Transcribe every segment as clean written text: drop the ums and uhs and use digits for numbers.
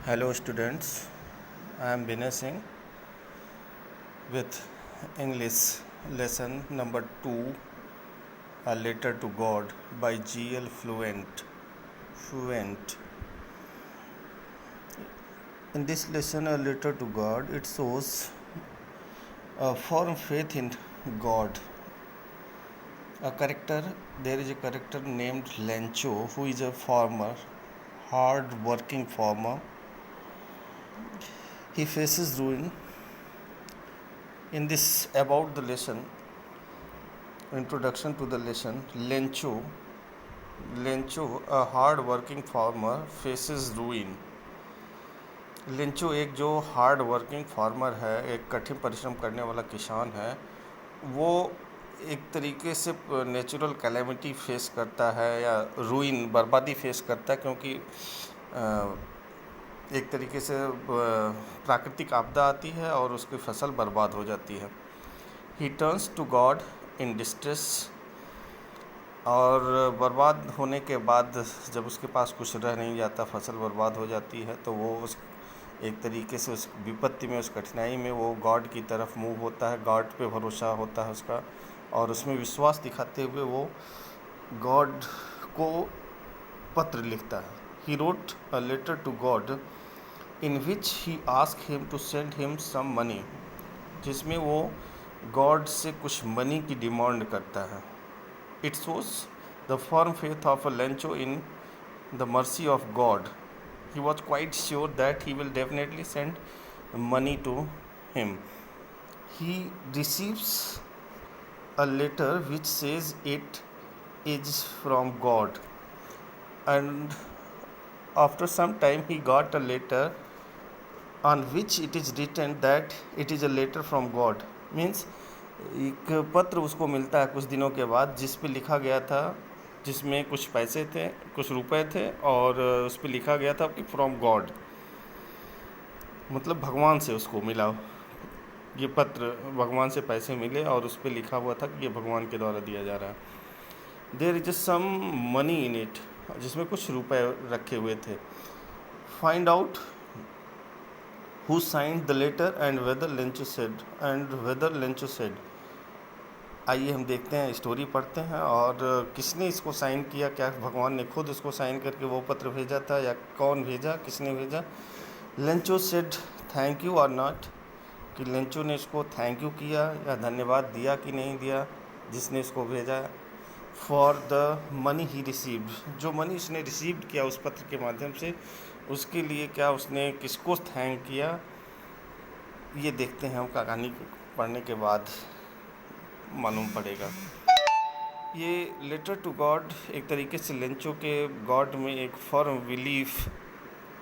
Hello students, I am Vinay Singh with English lesson number 2, A Letter to God by G.L. Fluent. In this lesson, A Letter to God, it shows a firm faith in God. There is a character named Lencho who is a farmer, hard-working farmer. He faces ruin. In this about the lesson, introduction to the lesson, Lencho, a hard-working farmer, faces ruin. Lencho एक जो hard working farmer है, एक कठिन परिश्रम करने वाला किसान है, वो एक तरीके से नेचुरल कैलेमिटी फेस करता है या रूइन बर्बादी फेस करता है, क्योंकि एक तरीके से प्राकृतिक आपदा आती है और उसकी फसल बर्बाद हो जाती है. He turns to God in distress, और बर्बाद होने के बाद जब उसके पास कुछ रह नहीं जाता, फसल बर्बाद हो जाती है, तो वो उस एक तरीके से उस विपत्ति में, उस कठिनाई में वो गॉड की तरफ मूव होता है, गॉड पे भरोसा होता है उसका, और उसमें विश्वास दिखाते हुए वो गॉड को पत्र लिखता है. He wrote a letter to God in which he ask him to send him some money, जिसमें वो गॉड से कुछ मनी की डिमांड करता है. It shows the firm faith of a Lencho in the mercy of God. He was quite sure that he will definitely send money to him. He receives a letter which says it is from God, and after some time he got a letter on which it is written that it is a letter from God. Means एक पत्र उसको मिलता है कुछ दिनों के बाद, जिस पे लिखा गया था, जिसमें कुछ पैसे थे, कुछ रुपए थे, और उस पर लिखा गया था कि फ्रॉम गॉड, मतलब भगवान से उसको मिला ये पत्र. भगवान से पैसे मिले और उस पर लिखा हुआ था कि ये भगवान के द्वारा दिया जा रहा है. There is some money in it, जिसमें कुछ रुपए रखे हुए थे. Find out who signed the letter and whether Lencho said. आइए हम देखते हैं, स्टोरी पढ़ते हैं, और किसने इसको साइन किया. क्या भगवान ने खुद उसको साइन करके वो पत्र भेजा था, या कौन भेजा, किसने भेजा. लेंचो सेड थैंक यू और नॉट, कि लेंचो ने इसको थैंक यू किया या धन्यवाद दिया कि नहीं दिया जिसने इसको भेजा. For the money he received, जो मनी उसने रिसीव्ड किया उस पत्र के माध्यम से, उसके लिए क्या उसने किसको थैंक किया, ये देखते हैं हम कहानी पढ़ने के बाद मालूम पड़ेगा. ये लेटर टू गॉड एक तरीके से लेंचो के गॉड में एक फर्म बिलीफ,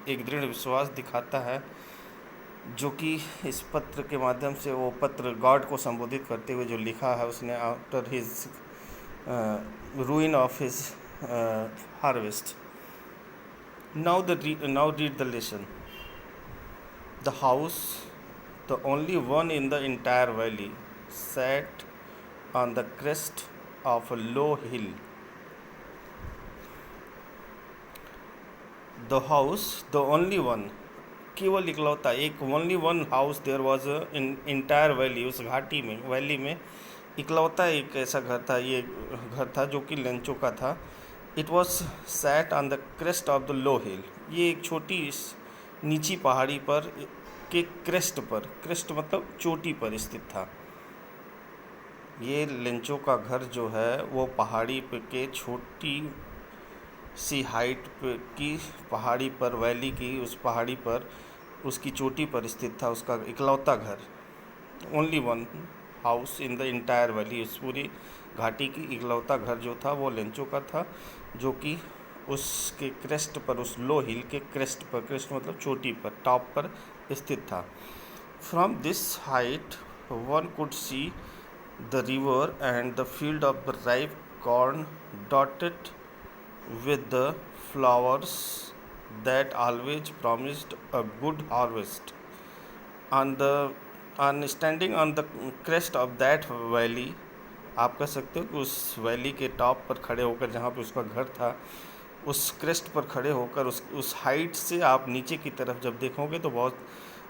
एक दृढ़ विश्वास दिखाता है, जो कि इस पत्र के माध्यम से, वो पत्र गॉड को संबोधित करते हुए जो लिखा है उसने, after his ruin of his harvest. Now read the lesson. The house, the only one in the entire valley, sat on the crest of a low hill. The house, the only one, केवल इकलौता एक, only one house there was in entire valley, उस घाटी में, valley में इकलौता एक ऐसा घर था. ये घर था जो कि लेंचो का था. It was set on the crest of the low hill, ये एक छोटी नीची पहाड़ी पर के क्रेस्ट पर, क्रेस्ट मतलब चोटी पर स्थित था. ये लेंचो का घर जो है वो पहाड़ी पे के छोटी सी हाइट की पहाड़ी पर, वैली की उस पहाड़ी पर, उसकी चोटी पर स्थित था. उसका इकलौता घर, only one house in the entire valley, उस पूरी घाटी की इकलौता घर जो था वो लेंचो का था, जो कि उसके क्रेस्ट पर, उस लो हिल के क्रेस्ट पर, क्रेस्ट मतलब चोटी पर, टॉप पर स्थित था. From this height one could see the river and the field of the ripe corn dotted with the flowers that always promised a good harvest. On standing on the crest of that valley, आप कह सकते हो कि उस valley के top पर खड़े होकर, जहाँ पे उसका घर था, उस क्रेस्ट पर खड़े होकर उस हाइट से आप नीचे की तरफ जब देखोगे तो बहुत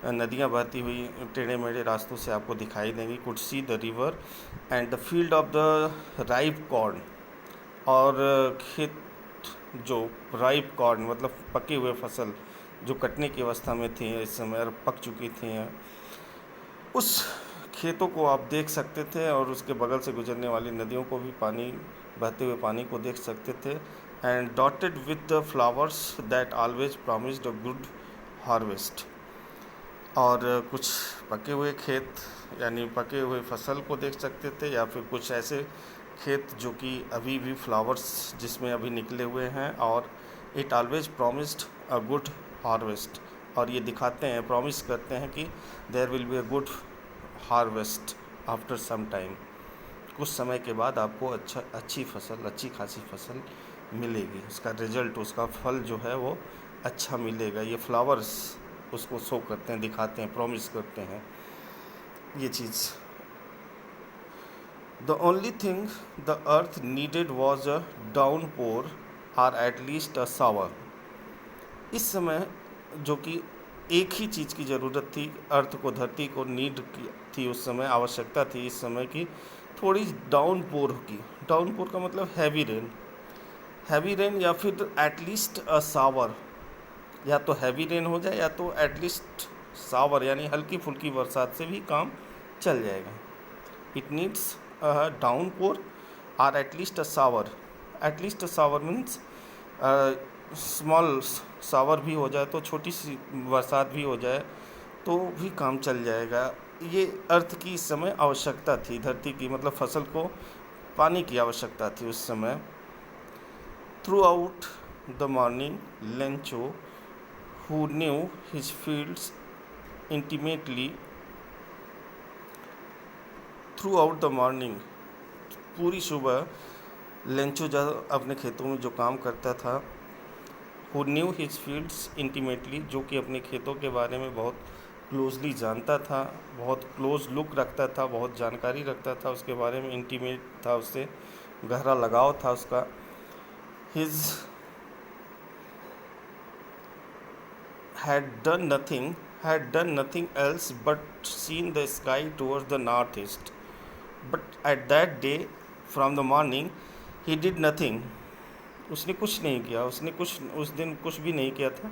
नदियाँ बहती हुई टेढ़े मेढ़े रास्तों से आपको दिखाई देंगी. Could see the river and the field of the ripe corn. और खेत जो राइप कॉर्न मतलब पके हुए फसल जो कटने की अवस्था में थी इस समय और पक चुकी थी, उस खेतों को आप देख सकते थे और उसके बगल से गुजरने वाली नदियों को भी पानी बहते हुए पानी को देख सकते थे. And dotted with the flowers that always promised a good harvest. और कुछ पके हुए खेत यानी पके हुए फसल को देख सकते थे या फिर कुछ ऐसे खेत जो कि अभी भी फ्लावर्स जिसमें अभी निकले हुए हैं. और it always promised a good harvest. और ये दिखाते हैं, प्रॉमिस करते हैं कि there will be a good harvest after some time. कुछ समय के बाद आपको अच्छी फसल, अच्छी खासी फसल मिलेगी. उसका रिजल्ट, उसका फल जो है वो अच्छा मिलेगा. ये फ्लावर्स उसको शो करते हैं, दिखाते हैं, प्रॉमिस करते हैं ये चीज़. The only thing the earth needed was a downpour or at least a shower. इस समय जो कि एक ही चीज़ की ज़रूरत थी अर्थ को, धरती को नीड की थी उस समय, आवश्यकता थी इस समय की थोड़ी डाउनपोर की. डाउनपोर का मतलब हैवी रेन. हैवी रेन या फिर एटलीस्ट अ शावर. या तो हैवी रेन हो जाए या तो एटलीस्ट शावर यानी हल्की फुल्की बरसात से भी काम चल जाएगा. इट नीड्स अ डाउनपोर और at least a shower. At least a shower means small shower भी हो जाए तो छोटी सी बरसात भी हो जाए तो भी काम चल जाएगा. ये अर्थ की इस समय आवश्यकता थी, धरती की मतलब फसल को पानी की आवश्यकता थी उस समय. Through out the morning Lencho who knew his fields intimately throughout the morning. पूरी सुबह लेंचो जब अपने खेतों में जो काम करता था, who knew his fields intimately, जो कि अपने खेतों के बारे में बहुत क्लोजली जानता था, बहुत क्लोज लुक रखता था, बहुत जानकारी रखता था उसके बारे में, इंटीमेट था, उससे गहरा लगाव था उसका. his had done nothing else but seen the sky towards the northeast. But at that day, from the morning, he did nothing. उसने कुछ नहीं किया, उसने कुछ उस दिन कुछ भी नहीं किया था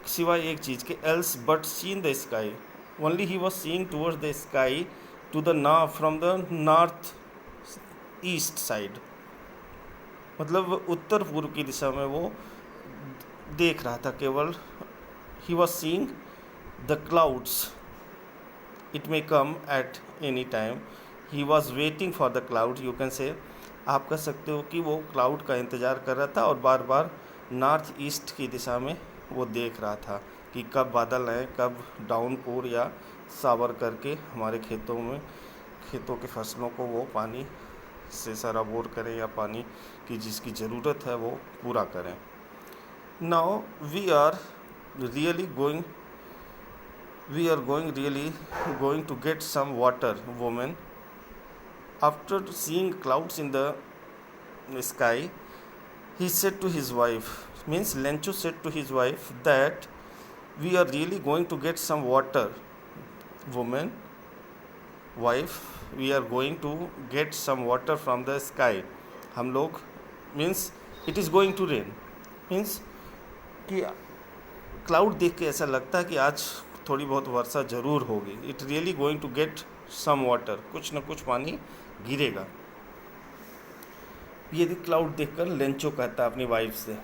सिवाय एक चीज़ के, else but seen the sky. Only he was seeing towards the sky to the from the north east side. मतलब उत्तर पूर्व की दिशा में वो देख रहा था केवल. He was seeing the clouds. It may come at any time. He was waiting for the cloud. You can say, आप कह सकते हो कि वो क्लाउड का इंतज़ार कर रहा था और बार बार नॉर्थ ईस्ट की दिशा में वो देख रहा था कि कब बादल आए, कब डाउनपोर या सावर करके हमारे खेतों में, खेतों के फसलों को वो पानी से सराबोर करें या पानी की जिसकी ज़रूरत है वो पूरा करें. Now we are really going to get some water, woman. After seeing clouds in the sky, he said to his wife, means Lencho said to his wife that we are really going to get some water, woman, wife, we are going to get some water from the sky. हम लोग means it is going to rain, means कि cloud देख के ऐसा लगता है कि आज थोड़ी बहुत वर्षा ज़रूर होगी. It really going to get some water, कुछ न कुछ पानी गिरेगा. ये क्लाउड देखकर लेंचो कहता है अपनी वाइफ से.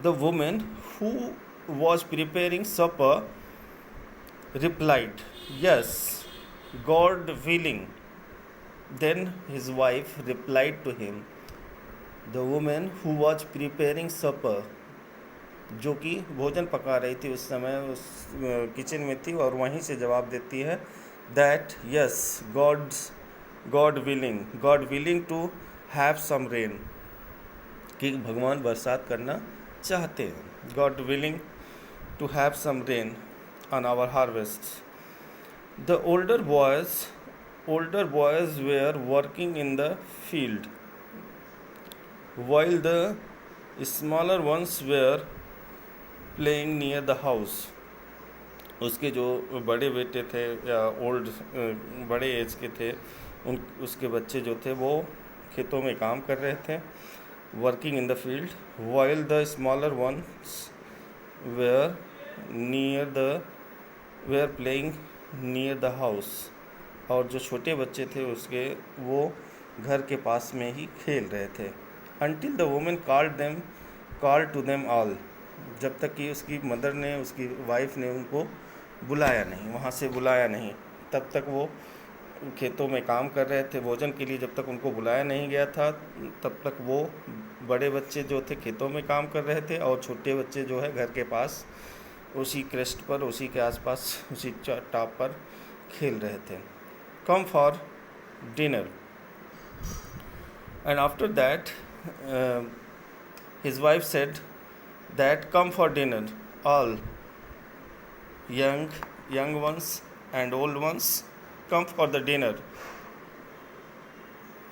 The woman who was preparing supper replied, yes, God willing. Then his wife replied to him. The woman who was preparing supper, जो कि भोजन पका रही थी उस समय, उस किचन में थी और वहीं से जवाब देती है that yes, God willing to have some rain, कि भगवान बरसात करना चाहते हैं. God willing to have some rain on our harvest. The older boys were working in the field while the smaller ones were playing near the house. उसके जो बड़े बेटे थे या ओल्ड बड़े एज के थे, उसके बच्चे जो थे वो खेतों में काम कर रहे थे, working in the field, while the smaller ones were were playing near the house. और जो छोटे बच्चे थे उसके, वो घर के पास में ही खेल रहे थे। Until the women called to them all. जब तक कि उसकी मदर ने, उसकी वाइफ ने उनको बुलाया नहीं, वहाँ से बुलाया नहीं, तब तक वो खेतों में काम कर रहे थे भोजन के लिए। जब तक उनको बुलाया नहीं गया था तब तक वो बड़े बच्चे जो थे खेतों में काम कर रहे थे, और छोटे बच्चे जो है घर के पास उसी क्रेस्ट पर, उसी के आसपास, उसी टॉप पर खेल रहे थे। Come for dinner. And after that his wife said that come for dinner all young ones and old ones, come for the dinner,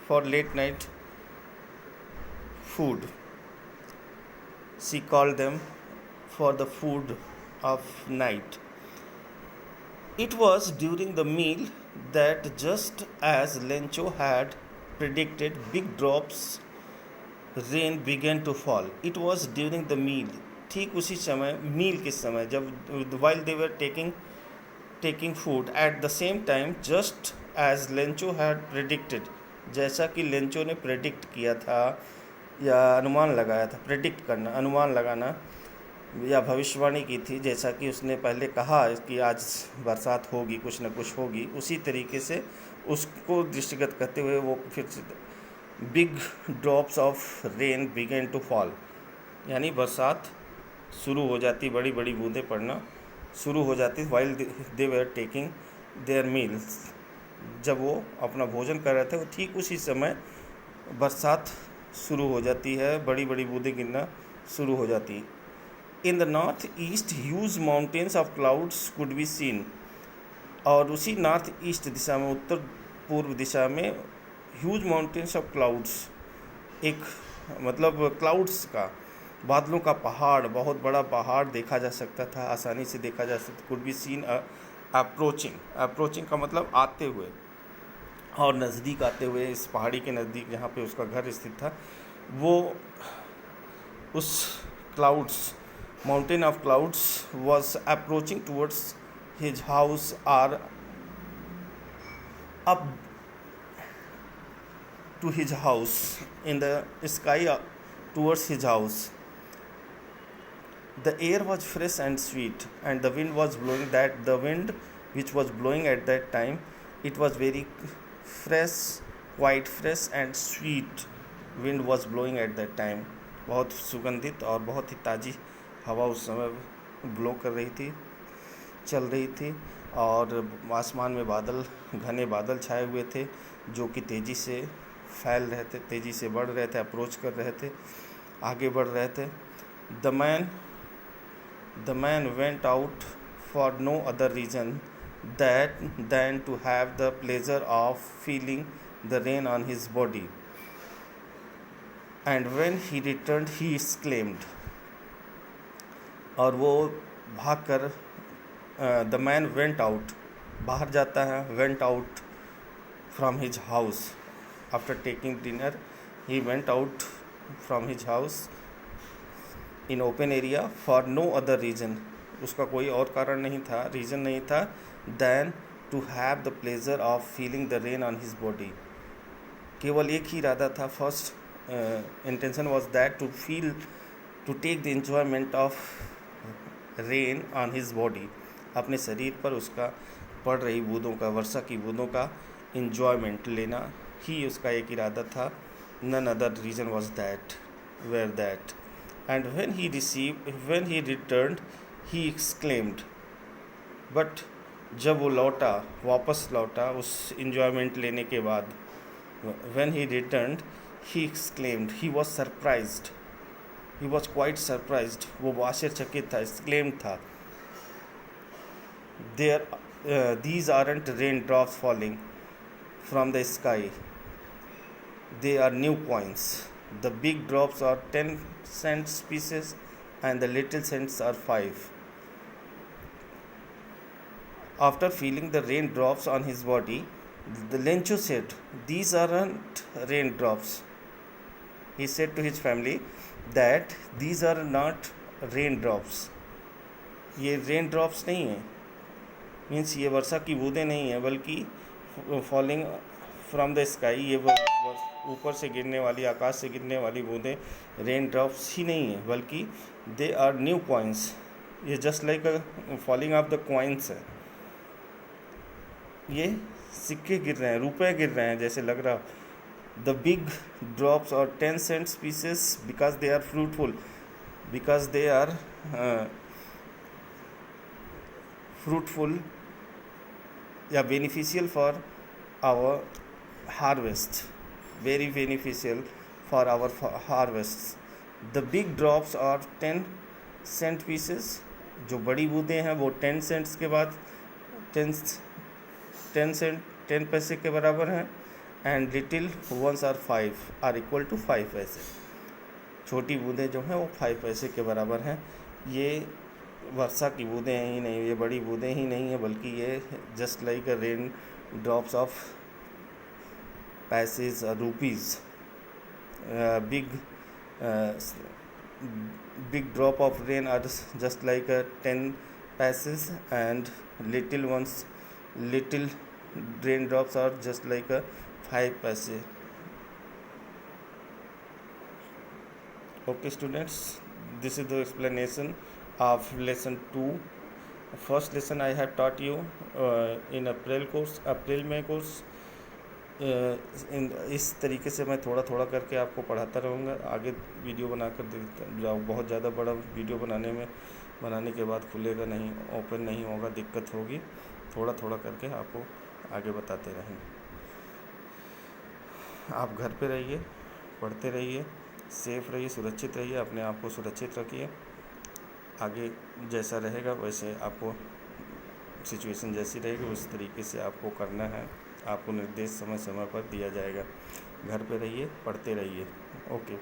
for late night food. She called them for the food of night. It was during the meal that, just as Lencho had predicted, big drops rain began to fall. It was during the meal. ठीक उसी समय, मील के समय, जब while they were taking food, at the same time, just as Lencho had predicted, जैसा कि Lencho ने predict किया था या अनुमान लगाया था। प्रेडिक्ट करना, अनुमान लगाना या भविष्यवाणी की थी, जैसा कि उसने पहले कहा कि आज बरसात होगी, कुछ न कुछ होगी, उसी तरीके से उसको दृष्टिगत करते हुए वो फिर big drops of rain began to fall, यानी बरसात शुरू हो जाती, बड़ी बड़ी बूंदें पड़ना शुरू हो जाती। While they were taking their meals, जब वो अपना भोजन कर रहे थे, वो ठीक उसी समय बरसात शुरू हो जाती है, बड़ी बड़ी बूंदें गिरना शुरू हो जाती। In the north east huge mountains of clouds could be seen. और उसी नॉर्थ ईस्ट दिशा में, उत्तर पूर्व दिशा में, ह्यूज माउंटेन्स ऑफ क्लाउड्स, एक मतलब क्लाउड्स का, बादलों का पहाड़, बहुत बड़ा पहाड़ देखा जा सकता था, आसानी से देखा जा सकता। कुड बी सीन अप्रोचिंग का मतलब आते हुए और नज़दीक आते हुए, इस पहाड़ी के नज़दीक जहाँ पे उसका घर स्थित था, वो उस clouds, mountain of clouds was approaching towards his house or up to his house, in the sky towards his house. The air was fresh and sweet, and the wind was blowing. The wind which was blowing at that time, it was very fresh, quite fresh and sweet. Wind was blowing at that time. बहुत सुगंधित और बहुत ही ताज़ी हवा उस समय blow कर रही थी, चल रही थी, और आसमान में बादल, घने बादल छाए हुए थे, जो कि तेज़ी से फैल रहे थे, तेज़ी से बढ़ रहे थे, अप्रोच कर रहे थे, आगे बढ़ रहे थे। The man went out for no other reason than to have the pleasure of feeling the rain on his body. And when he returned, he exclaimed, और वो भाग कर, द मैन वेंट आउट, बाहर जाता है, went out from his house after taking dinner, he went out from his house in open area for no other reason, उसका कोई और कारण नहीं था, रीज़न नहीं था, than to have the pleasure of feeling the rain on his body. केवल एक ही इरादा था, first intention was that to take the enjoyment of rain on his body, अपने शरीर पर उसका पड़ रही बूंदों का, वर्षा की बूंदों का इन्जॉयमेंट लेना ही उसका एक इरादा था। None other reason was that, where that. एंड when he returned, he exclaimed, but जब वो लौटा, वापस लौटा उस इन्जॉयमेंट लेने के बाद, when he returned, he exclaimed, he was surprised, he was quite surprised, वो आश्चर्यचकित था, exclaimed था, these aren't raindrops falling from the sky, they are new coins, The big drops are 10 cents pieces and the little cents are 5. After feeling the raindrops on his body, the Lencho said, "These aren't raindrops." He said to his family that these are not raindrops. ये raindrops नहीं है, means ये वर्षा की बूंदें नहीं है, बल्कि falling from the sky, ये ऊपर से गिरने वाली, आकाश से गिरने वाली बूंदें रेन ड्रॉप्स ही नहीं है, बल्कि दे आर न्यू कॉइन्स. ये just like falling of the coins है. ये सिक्के गिर रहे हैं, रुपए गिर रहे हैं जैसे लग रहा. द बिग ड्रॉप्स और 10 cents pieces because they are fruitful, because they are fruitful या beneficial for our harvest, very beneficial for our harvests. The big drops are 10 cent pieces. जो बड़ी बूंदें हैं वो 10 सेंट्स के बाद 10 पैसे के बराबर हैं. And little ones are 5 are equal to 5 पैसे. छोटी बूंदें जो हैं वो 5 पैसे के बराबर हैं. ये वर्षा की बूंदें ही नहीं, ये बड़ी बूंदें ही नहीं है, बल्कि ये just like a rain drops of passage rupees. Big drop of rain are just like 10 passes, and little raindrops are just like 5 paise. Okay students, this is the explanation of lesson 2. First lesson I have taught you in April May course. इस तरीके से मैं थोड़ा थोड़ा करके आपको पढ़ाता रहूँगा. आगे वीडियो बना कर जाओ. बहुत ज़्यादा बड़ा वीडियो बनाने के बाद खुलेगा नहीं, ओपन नहीं होगा, दिक्कत होगी. थोड़ा थोड़ा करके आपको आगे बताते रहेंगे. आप घर पे रहिए, पढ़ते रहिए, सेफ रहिए, सुरक्षित रहिए, अपने आप को सुरक्षित रखिए. आगे जैसा रहेगा वैसे आपको सिचुएशन जैसी रहेगी उस तरीके से आपको करना है. आपको निर्देश समय समय पर दिया जाएगा. घर पे रहिए, पढ़ते रहिए. ओके.